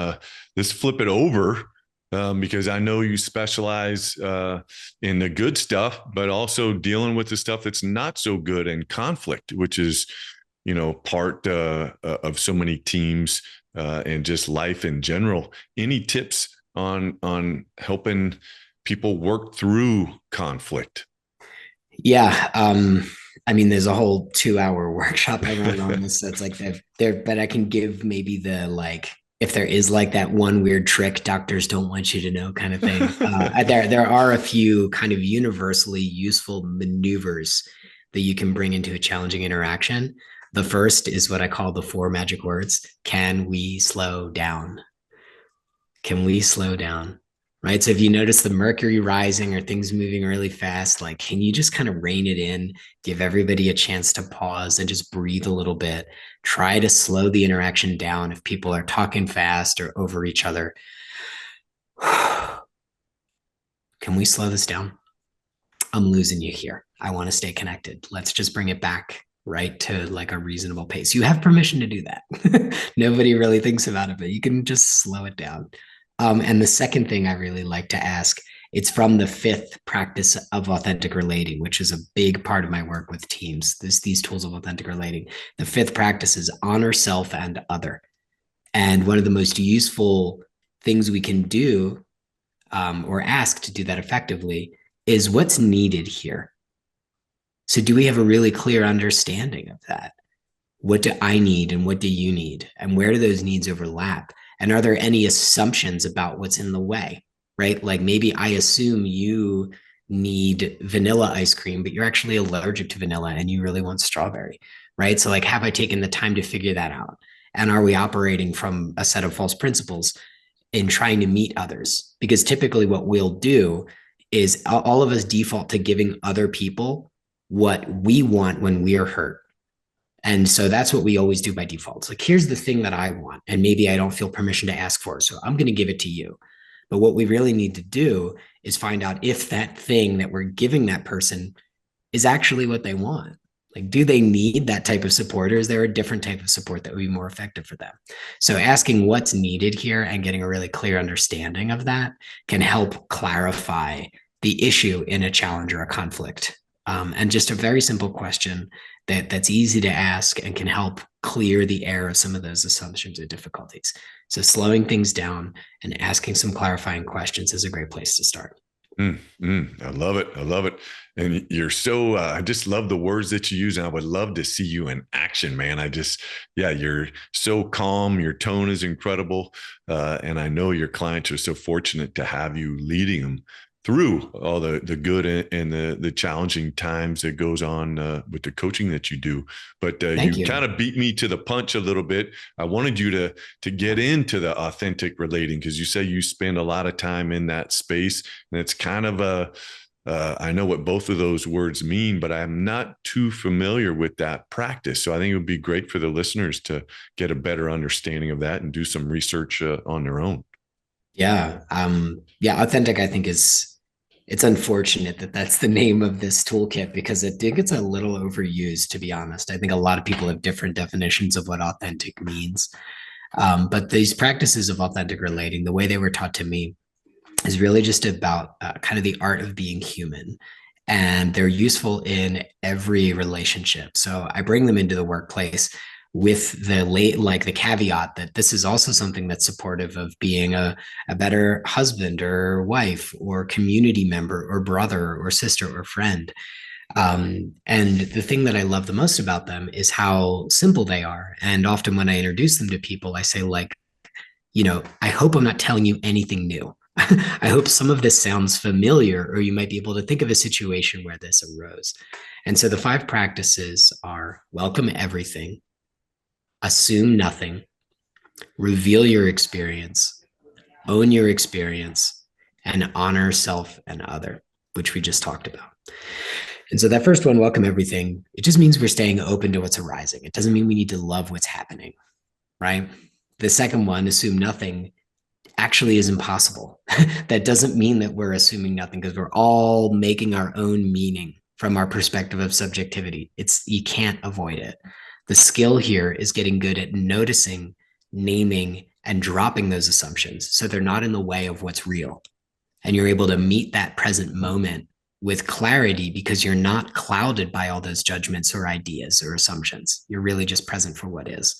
let's flip it over because I know you specialize in the good stuff, but also dealing with the stuff that's not so good and conflict, which is, part of so many teams and just life in general. Any tips on helping people work through conflict?
Yeah. I mean, there's a whole 2-hour workshop I run on this. So it's like but I can give maybe the like, if there is like that one weird trick doctors don't want you to know kind of thing. There are a few kind of universally useful maneuvers that you can bring into a challenging interaction. The first is what I call the 4 magic words. Can we slow down? Can we slow down? Right. So if you notice the mercury rising or things moving really fast, like, can you just kind of rein it in, give everybody a chance to pause and just breathe a little bit? Try to slow the interaction down if people are talking fast or over each other. Can we slow this down? I'm losing you here. I want to stay connected. Let's just bring it back right to like a reasonable pace. You have permission to do that. Nobody really thinks about it, but you can just slow it down. And the second thing I really like to ask, it's from the 5th practice of authentic relating, which is a big part of my work with teams. These tools of authentic relating. The 5th practice is honor self and other. And one of the most useful things we can do, or ask to do that effectively, is what's needed here. So, do we have a really clear understanding of that? What do I need and what do you need? And where do those needs overlap? And are there any assumptions about what's in the way, right? Like maybe I assume you need vanilla ice cream, but you're actually allergic to vanilla and you really want strawberry, right? So, like, have I taken the time to figure that out? And are we operating from a set of false principles in trying to meet others? Because typically, what we'll do is all of us default to giving other people what we want when we're hurt. And so that's what we always do by default. It's like, here's the thing that I want, and maybe I don't feel permission to ask for it. So I'm going to give it to you. But what we really need to do is find out if that thing that we're giving that person is actually what they want. Like, do they need that type of support, or is there a different type of support that would be more effective for them? So asking what's needed here and getting a really clear understanding of that can help clarify the issue in a challenge or a conflict. And just a very simple question that's easy to ask and can help clear the air of some of those assumptions or difficulties. So slowing things down and asking some clarifying questions is a great place to start.
I love it. I love it. And you're so, I just love the words that you use. And I would love to see you in action, man. Yeah, you're so calm. Your tone is incredible. And I know your clients are so fortunate to have you leading them through all the good and the challenging times that goes on with the coaching that you do. But you kind of beat me to the punch a little bit. I wanted you to get into the authentic relating, because you say you spend a lot of time in that space, and it's kind of I know what both of those words mean, but I'm not too familiar with that practice. So I think it would be great for the listeners to get a better understanding of that and do some research on their own.
Yeah. Authentic, I think, it's unfortunate that that's the name of this toolkit, because I think it's a little overused, to be honest. I think a lot of people have different definitions of what authentic means. But these practices of authentic relating, the way they were taught to me, is really just about kind of the art of being human. And they're useful in every relationship. So I bring them into the workplace with the caveat that this is also something that's supportive of being a better husband or wife or community member or brother or sister or friend. And the thing that I love the most about them is how simple they are. And often when I introduce them to people, I say, like, I hope I'm not telling you anything new. I hope some of this sounds familiar, or you might be able to think of a situation where this arose. And so the 5 practices are: welcome everything, assume nothing, reveal your experience, own your experience, and honor self and other, which we just talked about. And so that first one, welcome everything, it just means we're staying open to what's arising. It doesn't mean we need to love what's happening, right? The second one, assume nothing, actually is impossible. That doesn't mean that we're assuming nothing, because we're all making our own meaning from our perspective of subjectivity. You can't avoid it. The skill here is getting good at noticing, naming, and dropping those assumptions so they're not in the way of what's real. And you're able to meet that present moment with clarity, because you're not clouded by all those judgments or ideas or assumptions. You're really just present for what is.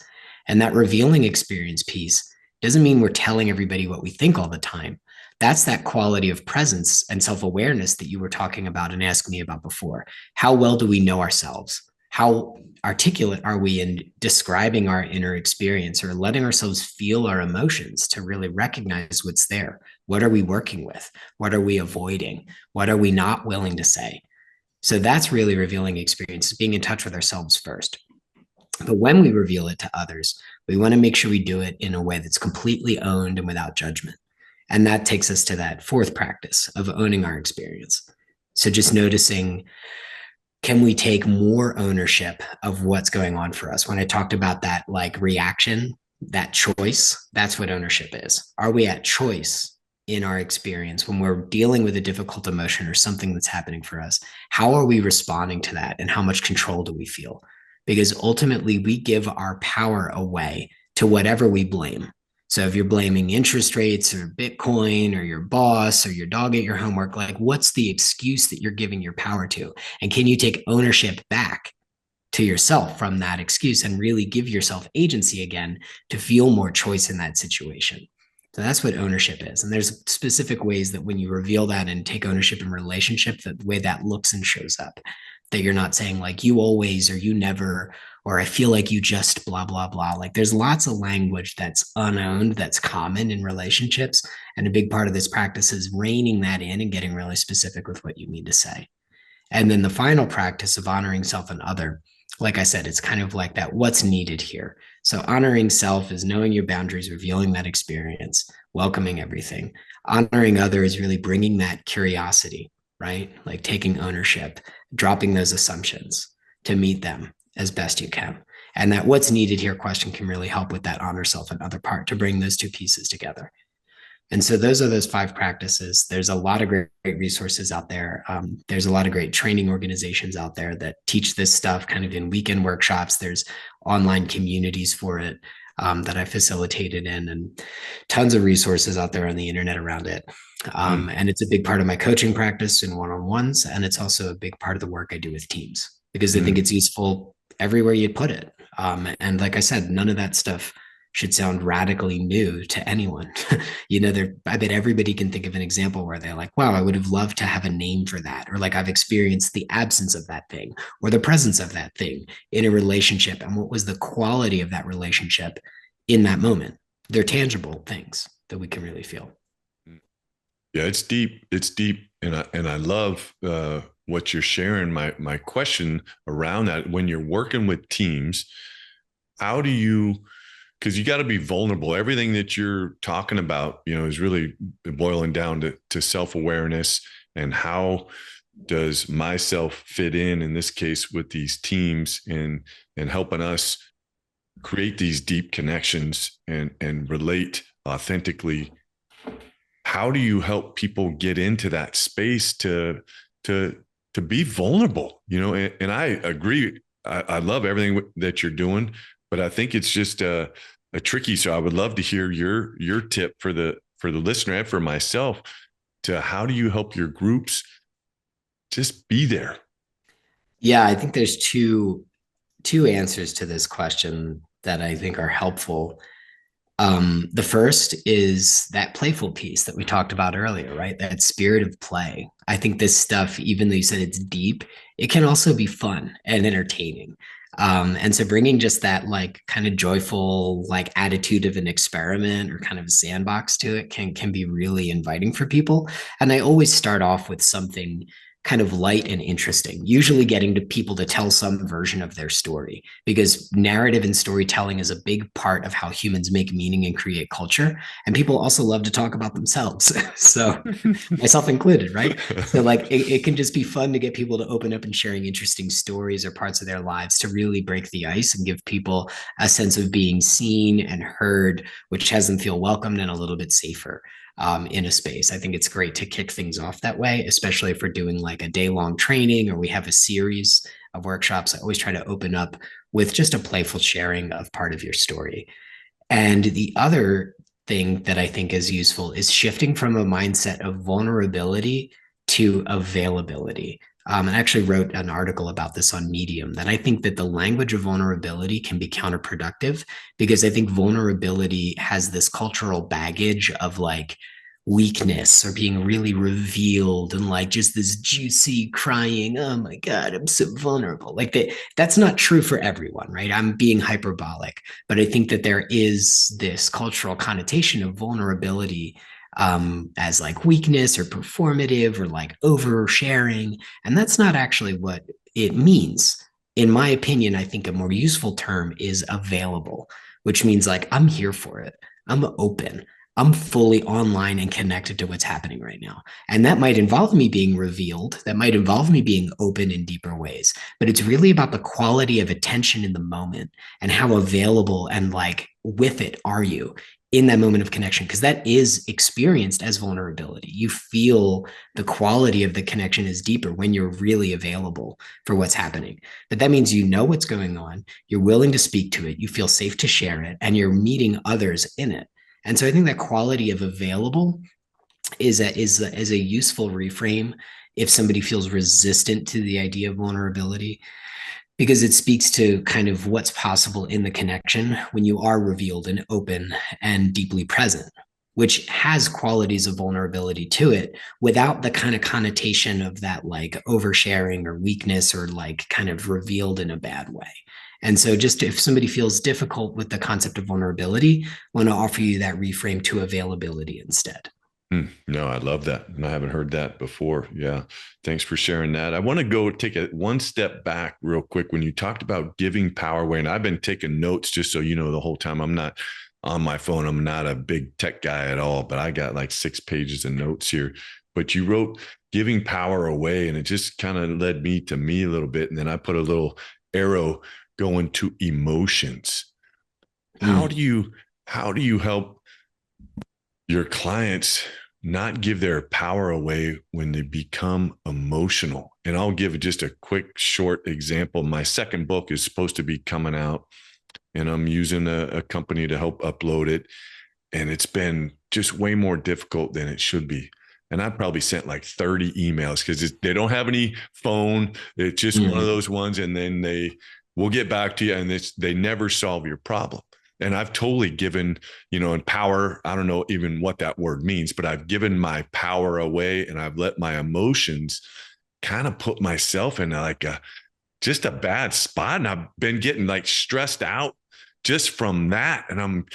And that revealing experience piece doesn't mean we're telling everybody what we think all the time. That's that quality of presence and self-awareness that you were talking about and asked me about before. How well do we know ourselves? How articulate are we in describing our inner experience, or letting ourselves feel our emotions to really recognize what's there? What are we working with? What are we avoiding? What are we not willing to say? So that's really revealing experience, being in touch with ourselves first. But when we reveal it to others, we want to make sure we do it in a way that's completely owned and without judgment. And that takes us to that 4th practice of owning our experience. So just noticing, can we take more ownership of what's going on for us? When I talked about that, like, reaction, that choice, that's what ownership is. Are we at choice in our experience when we're dealing with a difficult emotion or something that's happening for us? How are we responding to that, and how much control do we feel? Because ultimately we give our power away to whatever we blame. So if you're blaming interest rates or Bitcoin or your boss or your dog at your homework, like, what's the excuse that you're giving your power to? And can you take ownership back to yourself from that excuse and really give yourself agency again to feel more choice in that situation. So that's what ownership is. And there's specific ways that when you reveal that and take ownership in relationship, that the way that looks and shows up, that you're not saying like you always or you never, or I feel like you just blah, blah, blah. Like there's lots of language that's unowned, that's common in relationships. And a big part of this practice is reining that in and getting really specific with what you mean to say. And then the final practice of honoring self and other, like I said, it's kind of like that, what's needed here. So honoring self is knowing your boundaries, revealing that experience, welcoming everything. Honoring other is really bringing that curiosity, right? Like taking ownership, dropping those assumptions to meet them as best you can. And that what's needed here question can really help with that honor self and other part to bring those two pieces together. And so those are those 5 practices. There's a lot of great resources out there. There's a lot of great training organizations out there that teach this stuff kind of in weekend workshops. There's online communities for it that I facilitated in, and tons of resources out there on the internet around it. And it's a big part of my coaching practice in one-on-ones. And it's also a big part of the work I do with teams because I think it's useful everywhere you put it. And like I said, none of that stuff should sound radically new to anyone. I bet everybody can think of an example where they're like, wow, I would have loved to have a name for that. Or like I've experienced the absence of that thing or the presence of that thing in a relationship. And what was the quality of that relationship in that moment? They're tangible things that we can really feel.
Yeah, it's deep. It's deep. And I love what you're sharing. My question around that, when you're working with teams, how do you, because you got to be vulnerable. Everything that you're talking about, is really boiling down to self-awareness and how does myself fit in this case with these teams and helping us create these deep connections and relate authentically. How do you help people get into that space to be vulnerable? And I agree. I love everything that you're doing, but I think it's just a tricky. So I would love to hear your tip for the listener and for myself to how do you help your groups just be there?
Yeah, I think there's two answers to this question that I think are helpful. The first is that playful piece that we talked about earlier, right? That spirit of play. I think this stuff, even though you said it's deep, it can also be fun and entertaining. And so bringing just that like kind of joyful like attitude of an experiment or kind of a sandbox to it can be really inviting for people. And I always start off with something kind of light and interesting, usually getting to people to tell some version of their story, because narrative and storytelling is a big part of how humans make meaning and create culture. And people also love to talk about themselves. So myself included, right? So like it can just be fun to get people to open up and sharing interesting stories or parts of their lives to really break the ice and give people a sense of being seen and heard, which has them feel welcomed and a little bit safer in a space. I think it's great to kick things off that way, especially if we're doing like a day-long training or we have a series of workshops. I always try to open up with just a playful sharing of part of your story. And the other thing that I think is useful is shifting from a mindset of vulnerability to availability. And I actually wrote an article about this on Medium, that I think that the language of vulnerability can be counterproductive, because I think vulnerability has this cultural baggage of like weakness or being really revealed and like just this juicy crying, oh my God, I'm so vulnerable. Like that's not true for everyone, right? I'm being hyperbolic, but I think that there is this cultural connotation of vulnerability as like weakness or performative or like oversharing. And that's not actually what it means. In my opinion, I think a more useful term is available, which means like I'm here for it. I'm open. I'm fully online and connected to what's happening right now. And that might involve me being revealed. That might involve me being open in deeper ways. But it's really about the quality of attention in the moment and how available and like with it are you in that moment of connection, because that is experienced as vulnerability. You feel the quality of the connection is deeper when you're really available for what's happening. But that means you know what's going on, you're willing to speak to it, you feel safe to share it, and you're meeting others in it. And so I think that quality of available is a useful reframe if somebody feels resistant to the idea of vulnerability, because it speaks to kind of what's possible in the connection when you are revealed and open and deeply present, which has qualities of vulnerability to it without the kind of connotation of that like oversharing or weakness or like kind of revealed in a bad way. And so just if somebody feels difficult with the concept of vulnerability, I want to offer you that reframe to availability instead.
No, I love that. I haven't heard that before. Yeah. Thanks for sharing that. I want to go take it one step back real quick when you talked about giving power away. And I've been taking notes just so you know the whole time. I'm not on my phone. I'm not a big tech guy at all, but I got like 6 pages of notes here. But you wrote giving power away, and it just kind of led me to me a little bit. And then I put a little arrow going to emotions. How do you help your clients not give their power away when they become emotional? And I'll give just a quick, short example. My second book is supposed to be coming out, and I'm using a company to help upload it. And it's been just way more difficult than it should be. And I probably sent like 30 emails because they don't have any phone. It's just one of those ones. And then they will get back to you, and they never solve your problem. And I've totally given, and power, I don't know even what that word means, but I've given my power away, and I've let my emotions kind of put myself in like just a bad spot. And I've been getting like stressed out just from that. And I'm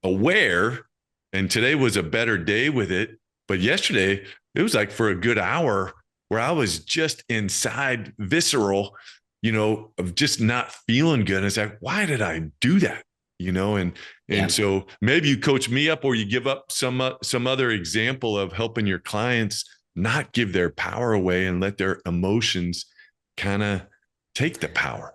aware, and today was a better day with it. But yesterday, it was like for a good hour where I was just inside visceral, of just not feeling good. And it's like, why did I do that? So maybe you coach me up, or you give up some other example of helping your clients not give their power away and let their emotions kind of take the power.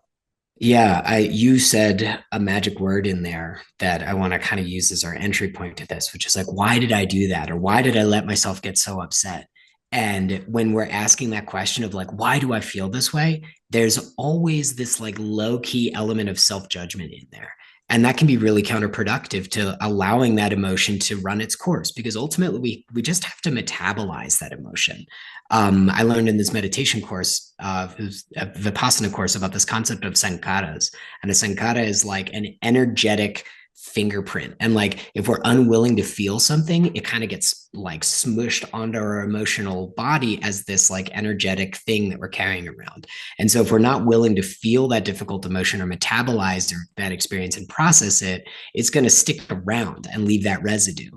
Yeah, you said a magic word in there that I want to kind of use as our entry point to this, which is like, why did I do that? Or why did I let myself get so upset? And when we're asking that question of like, why do I feel this way? There's always this like low key element of self-judgment in there. And that can be really counterproductive to allowing that emotion to run its course, because ultimately we just have to metabolize that emotion. I learned in this meditation course, it was a Vipassana course, about this concept of sankharas. And a sankhara is like an energetic fingerprint. And like if we're unwilling to feel something, it kind of gets like smushed onto our emotional body as this like energetic thing that we're carrying around. And so if we're not willing to feel that difficult emotion or metabolize that experience and process it, it's going to stick around and leave that residue.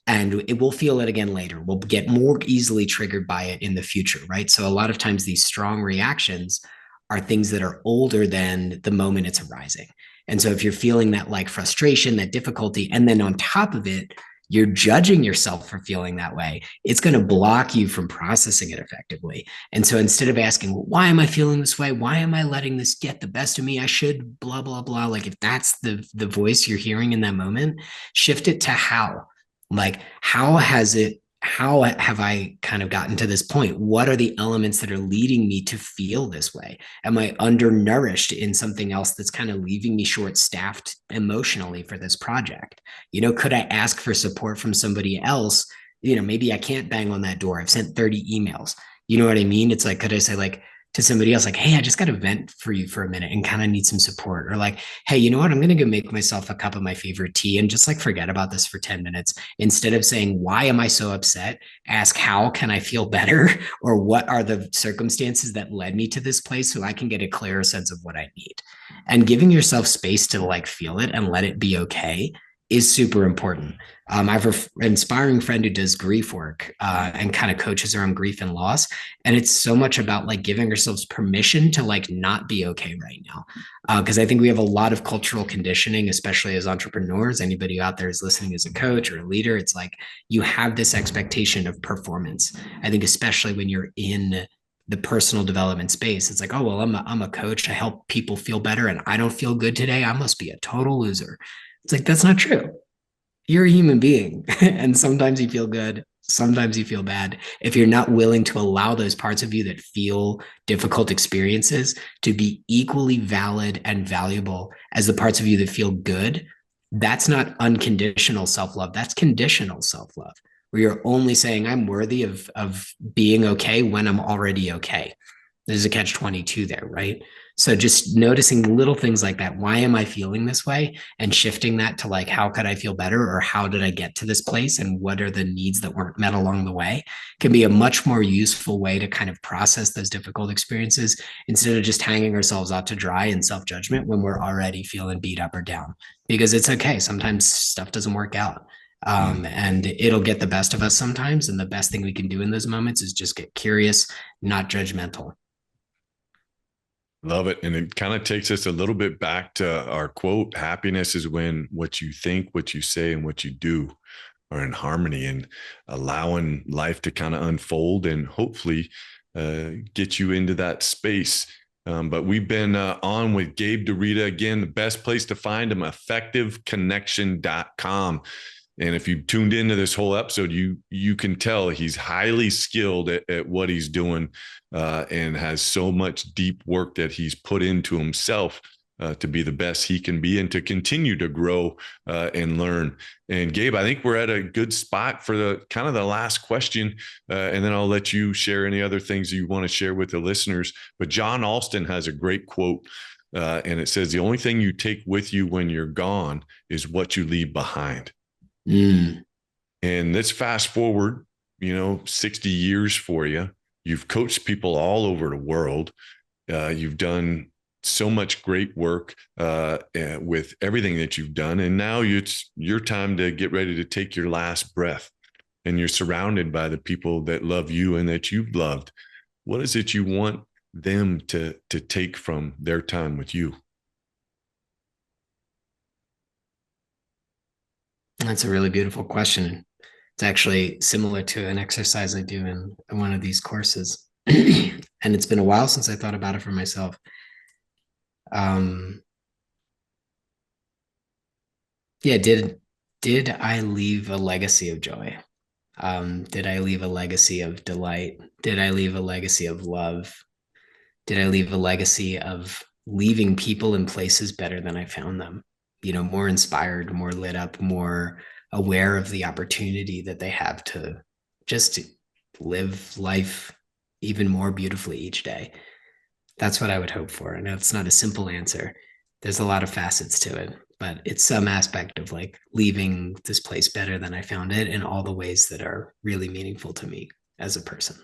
And it will feel it again later. We'll get more easily triggered by it in the future, right? So a lot of times these strong reactions are things that are older than the moment it's arising. And so if you're feeling that like frustration, that difficulty, and then on top of it, you're judging yourself for feeling that way, it's going to block you from processing it effectively. And so instead of asking, well, why am I feeling this way? Why am I letting this get the best of me? I should blah, blah, blah. Like if that's the voice you're hearing in that moment, shift it to how. Like, how have I kind of gotten to this point? What are the elements that are leading me to feel this way? Am I undernourished in something else that's kind of leaving me short-staffed emotionally for this project? Could I ask for support from somebody else? Maybe I can't bang on that door. I've sent 30 emails. You know what I mean? It's like, could I say like to somebody else, like, hey, I just got to vent for you for a minute and kind of need some support? Or like, hey, you know what? I'm going to go make myself a cup of my favorite tea and just like forget about this for 10 minutes. Instead of saying, why am I so upset? Ask, how can I feel better? Or what are the circumstances that led me to this place so I can get a clearer sense of what I need? And giving yourself space to like feel it and let it be okay is super important. I have an inspiring friend who does grief work and kind of coaches around grief and loss. And it's so much about like giving ourselves permission to like not be okay right now. Because I think we have a lot of cultural conditioning, especially as entrepreneurs. Anybody out there is listening as a coach or a leader, it's like you have this expectation of performance. I think especially when you're in the personal development space, it's like, oh, well, I'm a coach. I help people feel better and I don't feel good today. I must be a total loser. It's like, that's not true. You're a human being. And sometimes you feel good. Sometimes you feel bad. If you're not willing to allow those parts of you that feel difficult experiences to be equally valid and valuable as the parts of you that feel good, that's not unconditional self-love. That's conditional self-love, where you're only saying, I'm worthy of being okay when I'm already okay. There's a catch 22 there, right? So just noticing little things like that. Why am I feeling this way? And shifting that to like, how could I feel better? Or how did I get to this place? And what are the needs that weren't met along the way? Can be a much more useful way to kind of process those difficult experiences instead of just hanging ourselves out to dry in self-judgment when we're already feeling beat up or down. Because it's okay. Sometimes stuff doesn't work out. And it'll get the best of us sometimes. And the best thing we can do in those moments is just get curious, not judgmental.
Love it. And it kind of takes us a little bit back to our quote: happiness is when what you think, what you say, and what you do are in harmony, and allowing life to kind of unfold and hopefully get you into that space. But we've been on with Gabe DeRita. Again, the best place to find him, effectiveconnection.com. And if you tuned into this whole episode, you can tell he's highly skilled at what he's doing, and has so much deep work that he's put into himself to be the best he can be and to continue to grow and learn. And Gabe, I think we're at a good spot for the kind of the last question, and then I'll let you share any other things you want to share with the listeners. But John Alston has a great quote, and it says, "The only thing you take with you when you're gone is what you leave behind."
Mm.
And let's fast forward, 60 years for you. You've coached people all over the world. You've done so much great work with everything that you've done. And now it's your time to get ready to take your last breath. And you're surrounded by the people that love you and that you've loved. What is it you want them to take from their time with you?
That's a really beautiful question. It's actually similar to an exercise I do in one of these courses. And it's been a while since I thought about it for myself. Yeah, did I leave a legacy of joy? Did I leave a legacy of delight? Did I leave a legacy of love? Did I leave a legacy of leaving people and places better than I found them? More inspired, more lit up, more aware of the opportunity that they have to just live life even more beautifully each day. That's what I would hope for. I know it's not a simple answer. There's a lot of facets to it, but it's some aspect of like leaving this place better than I found it in all the ways that are really meaningful to me as a person.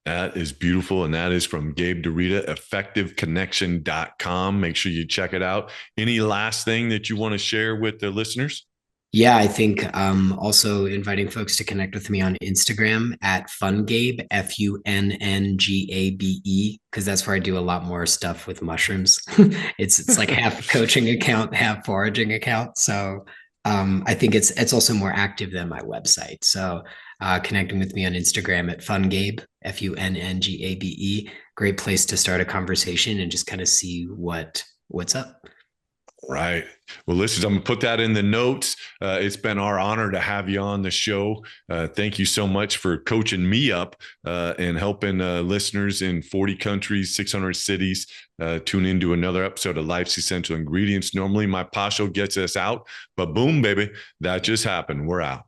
That is beautiful. And that is from Gabe DeRita, effectiveconnection.com. Make sure you check it out. Any last thing that you want to share with the listeners?
Yeah, I think also inviting folks to connect with me on Instagram at FunGabe, FUNNGABE, because that's where I do a lot more stuff with mushrooms. It's like half coaching account, half foraging account. So I think it's also more active than my website. So connecting with me on Instagram at FunGabe, FUNNGABE, great place to start a conversation and just kind of see what's up.
Right. Well, listen, I'm going to put that in the notes. It's been our honor to have you on the show. Thank you so much for coaching me up and helping listeners in 40 countries, 600 cities tune into another episode of Life's Essential Ingredients. Normally, my Pasho gets us out, but boom, baby, that just happened. We're out.